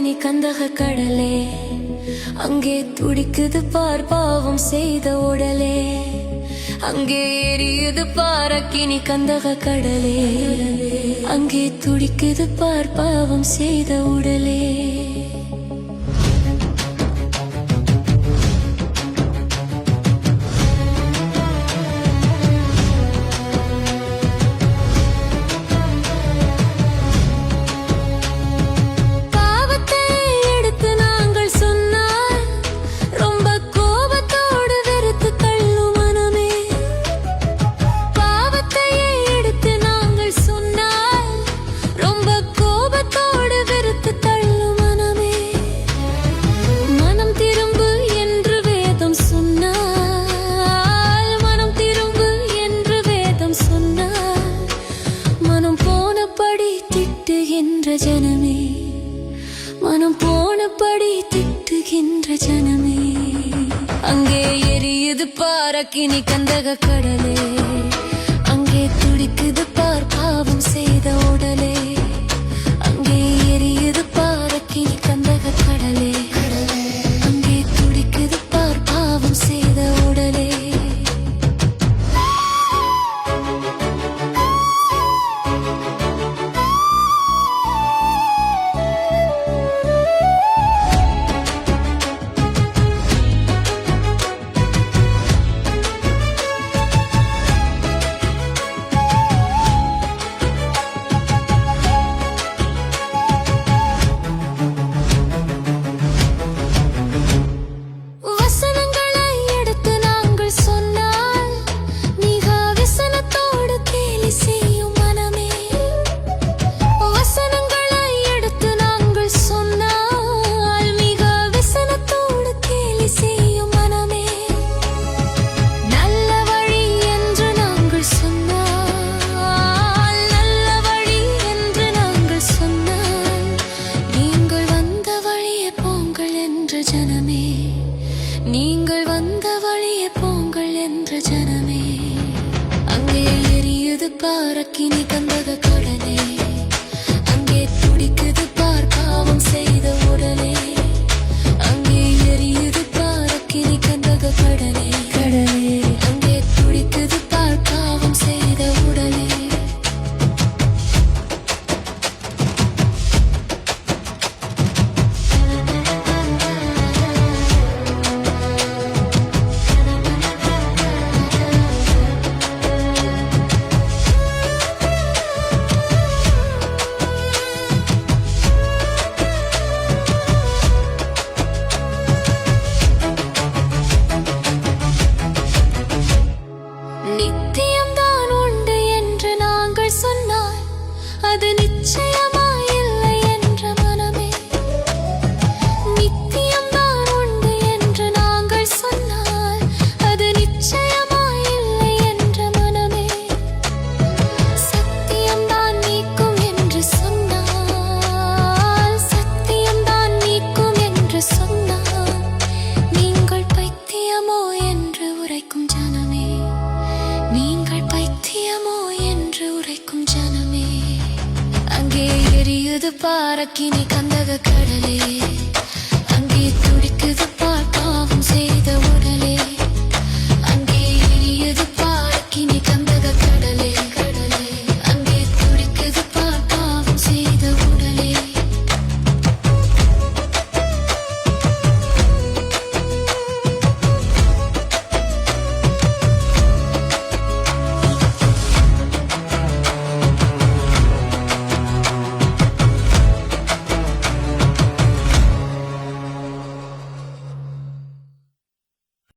பாரக்கினி கந்தக கடலே, அங்கே துடிக்குது பார் பாவம் செய்த உடலே. அங்கே எரியுது பாரக்கினி கந்தக கடலே, அங்கே துடிக்குது பார் பாவம் செய்த உடலே. ஜனமே, மனம் போனபடி திட்டுகின்ற ஜனமே, அங்கே எரியுது பாரக்கினி கந்தக கடலே, அங்கே துடிக்குது பார் பாவம் செய்த உடலே. அங்கே எரியுது பாரக்கினி கந்தக கடலே, அங்கே துடிக்குது பார் பாவம் செய்த உடலே. நீங்கள் வந்த வழியே போங்கள் என்ற ஜனமே, அங்கே எரியுது பாரக்கினி கந்தக கடலே, அங்கே துடிக்குது பார் பாவம் செய்த உடலே. அங்கே எரியுது பாரக்கினி கந்தக கடலே, கடலே, அங்கே துடிக்குது பார் பாவம் செய்த உடலே. நித்தியம்தான் உண்டு என்று நாங்கள் சொன்னால் அது நிச்சயமாயில்லை என்ற மனமே. நித்தியம்தான் உண்டு என்று நாங்கள் சொன்னால் அது நிச்சயமாயில்லை என்ற மனமே. சத்தியம்தான் நீக்கும் என்று சொன்னால், சத்தியம்தான் நீக்கும் என்று சொன்னால், நீங்கள் பைத்தியமோ என்று உரைக்கும் ஜனமே, நீங்கள் பைத்தியமோ என்று உரைக்கும் ஜனமே. அங்கே எரியுது பாரக்கினி கந்தக கடலே, அங்கே துடிக்குது பார் பாவம் செய்த